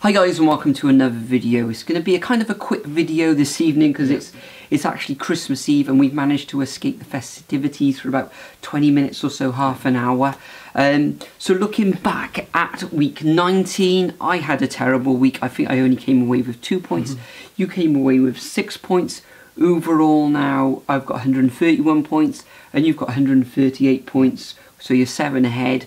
Hi guys, and welcome to another video. It's going to be a kind of a quick video this evening because it's actually Christmas Eve and we've managed to escape the festivities for about 20 minutes or so, half an hour. So looking back at week 19, I had a terrible week. I think I only came away with 2 points. You came away with 6 points. Overall now I've got 131 points and you've got 138 points, so you're 7 ahead.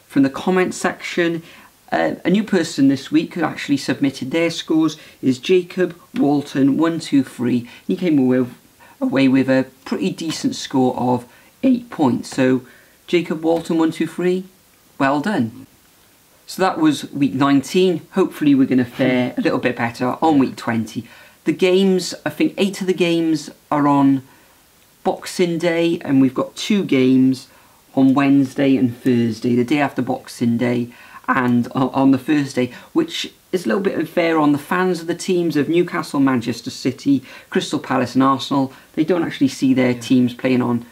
From the comment section, a new person this week who actually submitted their scores is Jacob Walton 123. He came away with a pretty decent score of 8 points. So Jacob Walton 123, well done. So that was week 19. Hopefully we're going to fare a little bit better on week 20. The games, I think 8 of the games are on Boxing Day, and we've got 2 games on Wednesday and Thursday, the day after Boxing Day and on the Thursday, which is a little bit unfair on the fans of the teams of Newcastle, Manchester City, Crystal Palace and Arsenal. They don't actually see their teams playing on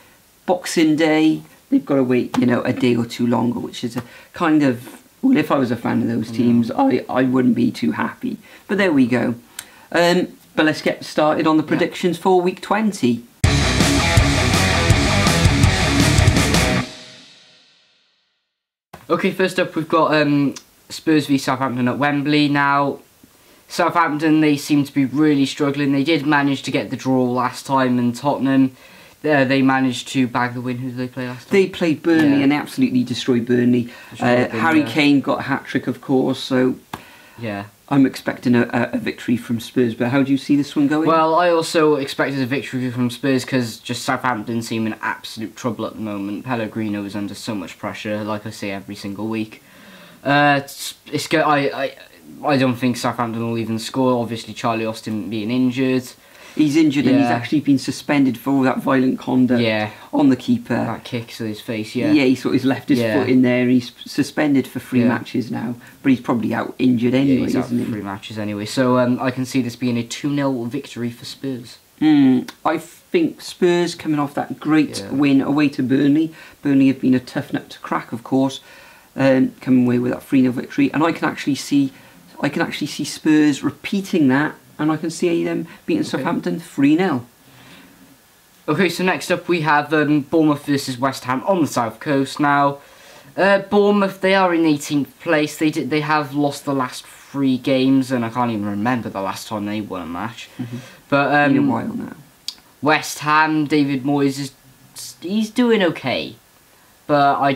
Boxing Day. They've got to wait, you know, a day or two longer, which is a kind of, well, if I was a fan of those teams, I wouldn't be too happy. But there we go. But let's get started on the predictions for week 20. Okay, first up we've got Spurs v Southampton at Wembley. Now, Southampton, they seem to be really struggling. They did manage to get the draw last time, and Tottenham, they managed to bag the win. Who did they play last time? They played Burnley and absolutely destroyed Burnley. Harry Kane got a hat-trick, of course, so yeah, I'm expecting a victory from Spurs. But how do you see this one going? Well, I also expected a victory from Spurs because just Southampton seem in absolute trouble at the moment. Pellegrino is under so much pressure, like I say every single week. I don't think Southampton will even score. Obviously, Charlie Austin being injured. He's injured and he's actually been suspended for all that violent conduct on the keeper. That kick to his face, Yeah, he sort of left his foot in there. He's suspended for 3 matches now, but he's probably out injured anyway, he's out isn't he? 3 matches anyway. So I can see this being a 2-0 victory for Spurs. I think Spurs coming off that great win away to Burnley. Burnley have been a tough nut to crack, of course, coming away with that 3-0 victory, and I can actually see Spurs repeating that. And I can see them beating Southampton 3-0. Okay, so next up we have Bournemouth versus West Ham on the south coast. Now, Bournemouth, they are in 18th place. They have lost the last 3 games, and I can't even remember the last time they won a match. But in a while now. West Ham, David Moyes he's doing okay, but I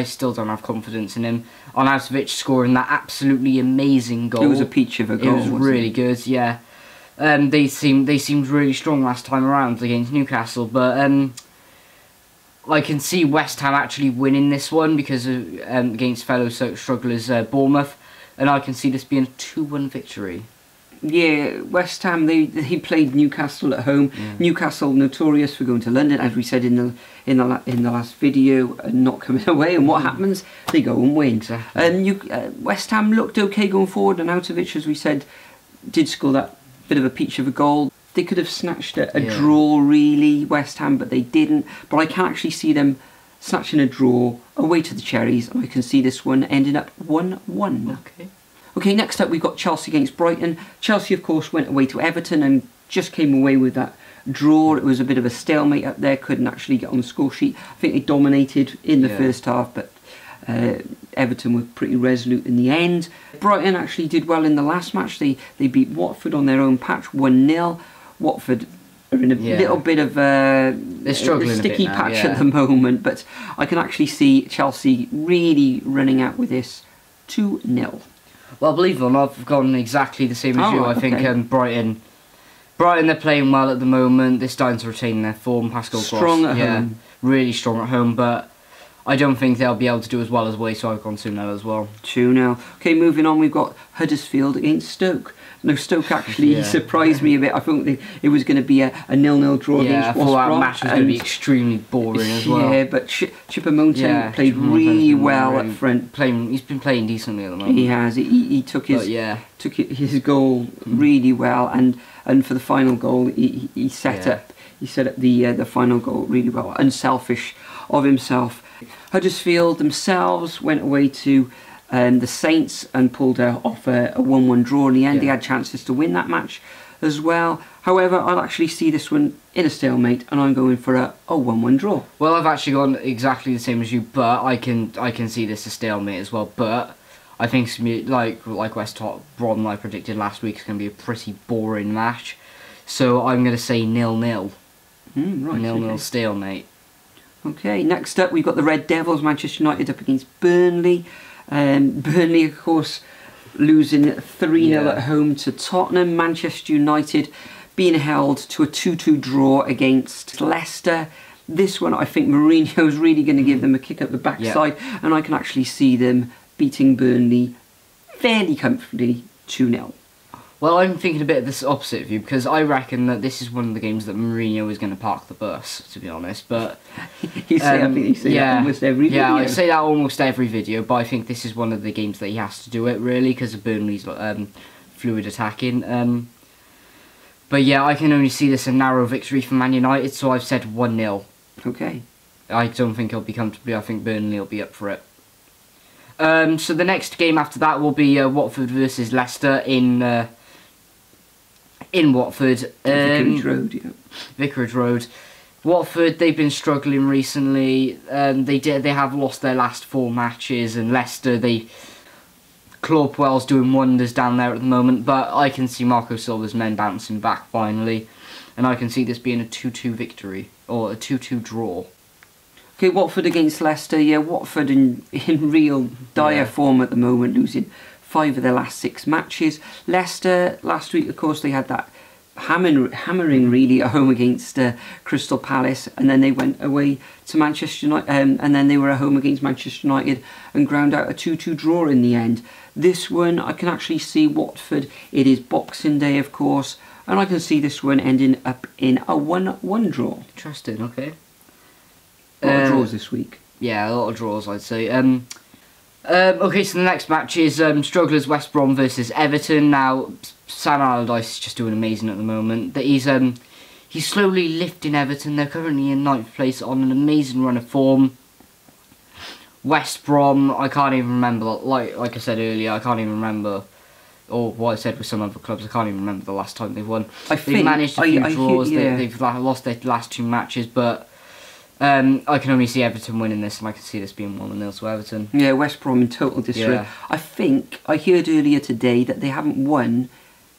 still don't have confidence in him. Arnautovic scoring that absolutely amazing goal. It was a peach of a goal. It was really good, yeah. They seemed really strong last time around against Newcastle, but I can see West Ham actually winning this one because of, against fellow strugglers Bournemouth, and I can see this being a 2-1 victory. Yeah, West Ham, they played Newcastle at home. Newcastle notorious for going to London, as we said in the last video, and not coming away. And what happens? They go and win. Exactly. West Ham looked okay going forward, and Arnautovic, as we said, did score that bit of a peach of a goal. They could have snatched a draw, really, West Ham, but they didn't. But I can actually see them snatching a draw away to the Cherries, and I can see this one ending up 1-1. Okay, next up we've got Chelsea against Brighton. Chelsea, of course, went away to Everton and just came away with that draw. It was a bit of a stalemate up there, couldn't actually get on the score sheet. I think they dominated in the first half, but Everton were pretty resolute in the end. Brighton actually did well in the last match. They beat Watford on their own patch, 1-0. Watford are in a little bit of a sticky patch at the moment, but I can actually see Chelsea really running out with this 2-0. Well, believe it or not, I've gone exactly the same as you. I think Brighton, they're playing well at the moment. They're starting to retain their form. Pascal Gross, strong at home. Really strong at home, but I don't think they'll be able to do as well as away, so I've gone 2-0 as well. 2-0. Okay, moving on, we've got Huddersfield against Stoke. No, Stoke actually surprised me a bit. I thought it was going to be a 0-0 draw against Watford. I thought that match was going to be extremely boring as well. Yeah, but Chippermonte played really well up front. He's been playing decently at the moment. He has. He took his goal really well, and for the final goal, he set up the final goal really well. Unselfish of himself. Huddersfield themselves went away to the Saints and pulled off a 1-1 draw in the end. Yeah. They had chances to win that match as well. However, I'll actually see this one in a stalemate, and I'm going for a 1-1 draw. Well, I've actually gone exactly the same as you, but I can see this a stalemate as well. But I think it's gonna be like West Brom, I predicted last week, it's going to be a pretty boring match. So I'm going to say 0-0. Right, 0-0 okay. stalemate. Okay, next up we've got the Red Devils, Manchester United up against Burnley. Burnley, of course, losing 3-0 at home to Tottenham. Manchester United being held to a 2-2 draw against Leicester. This one, I think Mourinho is really going to give them a kick up the backside, and I can actually see them beating Burnley fairly comfortably 2-0. Well, I'm thinking a bit of this opposite of you, because I reckon that this is one of the games that Mourinho is going to park the bus, to be honest. But I think you say that almost every video. Yeah, I say that almost every video, but I think this is one of the games that he has to do it, really, because of Burnley's fluid attacking. But yeah, I can only see this a narrow victory for Man United, so I've said 1-0. Okay. I don't think it'll be comfortably. I think Burnley will be up for it. So the next game after that will be Watford versus Leicester in Watford. Vicarage Road, yeah. Vicarage Road. Watford, they've been struggling recently. They have lost their last 4 matches, and Leicester, Clawpwell's doing wonders down there at the moment, but I can see Marco Silva's men bouncing back finally, and I can see this being a 2-2 victory, or a 2-2 draw. Okay, Watford against Leicester. Yeah, Watford in real dire form at the moment, losing 5 of their last 6 matches. Leicester, last week, of course, they had that hammering really at home against Crystal Palace, and then they went away to Manchester United, and then they were at home against Manchester United and ground out a 2-2 draw in the end. This one, I can actually see Watford. It is Boxing Day, of course, and I can see this one ending up in a 1-1 draw. Interesting, okay. A lot of draws this week. Yeah, a lot of draws, I'd say. Okay, so the next match is Strugglers West Brom versus Everton. Now, Sam Allardyce is just doing amazing at the moment. He's slowly lifting Everton. They're currently in 9th place on an amazing run of form. West Brom, I can't even remember, like I said earlier, I can't even remember, or what I said with some other clubs, I can't even remember the last time they've won. They've managed a few draws, they've lost their last 2 matches, but I can only see Everton winning this, and I can see this being 1-0 to Everton. Yeah, West Brom in total disarray. Yeah. I think I heard earlier today that they haven't won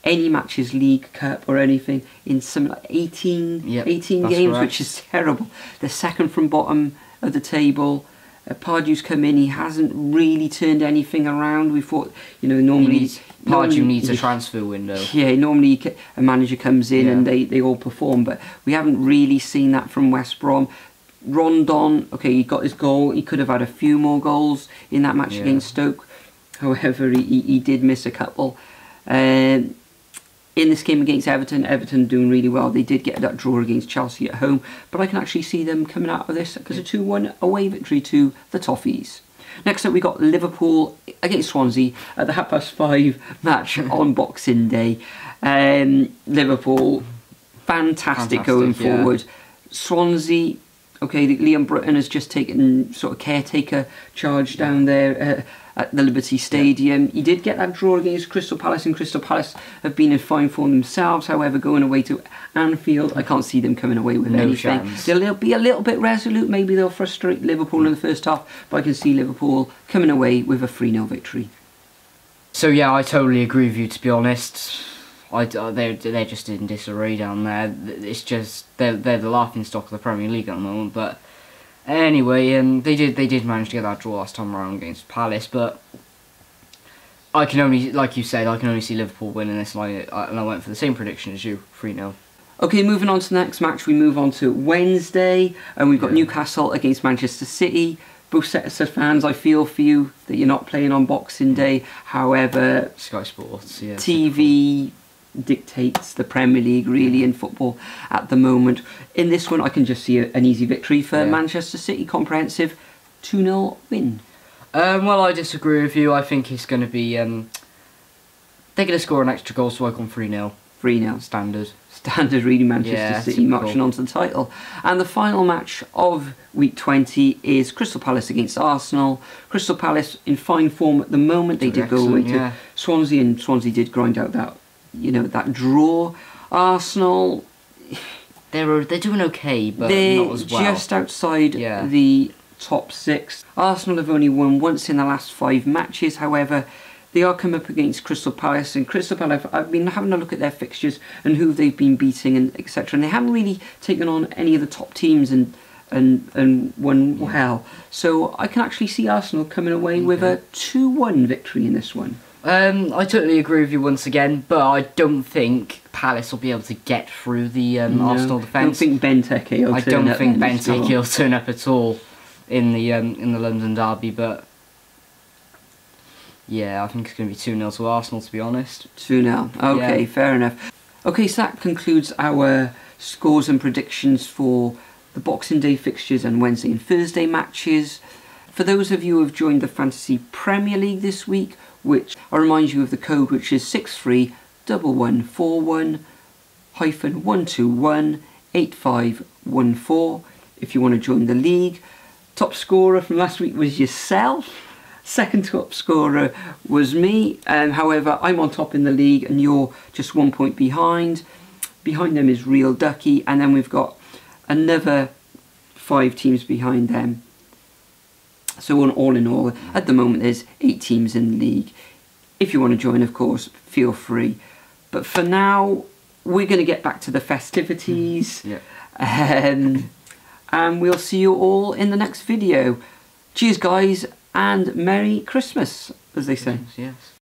any matches, League Cup or anything, in some like 18 games, correct. which is terrible. They're second from bottom of the table. Pardew's come in, he hasn't really turned anything around. We thought, normally... Pardew needs a transfer window. Yeah, normally a manager comes in and they all perform, but we haven't really seen that from West Brom. Rondon, okay, he got his goal. He could have had a few more goals in that match against Stoke. However, he did miss a couple. In this game against Everton doing really well. They did get that draw against Chelsea at home, but I can actually see them coming out of this because a 2-1 away victory to the Toffees. Next up, we got Liverpool against Swansea at the 5:30 match on Boxing Day. Liverpool, fantastic going forward. Swansea, okay, Liam Britton has just taken sort of caretaker charge down there at the Liberty Stadium. He did get that draw against Crystal Palace, and Crystal Palace have been in fine form themselves. However, going away to Anfield, I can't see them coming away with anything. Chance. They'll be a little bit resolute. Maybe they'll frustrate Liverpool in the first half, but I can see Liverpool coming away with a 3-0 victory. So yeah, I totally agree with you, to be honest. They're just in disarray down there. It's just they're the laughing stock of the Premier League at the moment. But anyway, they did manage to get that draw last time around against Palace. But I can only, like you said, I can only see Liverpool winning this, and I went for the same prediction as you, 3-0. Okay, moving on to the next match, we move on to Wednesday, and we've got Newcastle against Manchester City. Both sets of fans, I feel for you that you're not playing on Boxing Day. However, Sky Sports, yeah, TV dictates the Premier League really in football at the moment. In this one, I can just see an easy victory for Manchester City, comprehensive 2-0 win. Well, I disagree with you. I think it's going to be they're going to score an extra goal, so I come 3-0. 3-0. Standard. standard really, Manchester City marching on to the title. And the final match of week 20 is Crystal Palace against Arsenal. Crystal Palace in fine form at the moment. They did go away to Swansea, and Swansea did grind out that, that draw. Arsenal, they're doing okay, but they're not as well. just outside the top 6. Arsenal have only won once in the last 5 matches. However, they are coming up against Crystal Palace, and Crystal Palace, I've been having a look at their fixtures and who they've been beating and etc. And they haven't really taken on any of the top teams and won well. So I can actually see Arsenal coming away with a 2-1 victory in this one. I totally agree with you once again, but I don't think Palace will be able to get through the Arsenal defence. I don't think Benteke will turn up. I don't think Benteke will turn up at all in the London derby, but yeah, I think it's going to be 2-0 to Arsenal, to be honest. 2-0. Okay, fair enough. Okay, so that concludes our scores and predictions for the Boxing Day fixtures and Wednesday and Thursday matches. For those of you who have joined the Fantasy Premier League this week, which I remind you of the code, which is 631141-121-8514 if you want to join the league. Top scorer from last week was yourself. Second top scorer was me. However, I'm on top in the league and you're just 1 point behind. Behind them is Real Ducky, and then we've got another 5 teams behind them. So all in all, at the moment there's 8 teams in the league. If you want to join, of course, feel free. But for now, we're going to get back to the festivities. And we'll see you all in the next video. Cheers, guys, and Merry Christmas, as they say. Yes.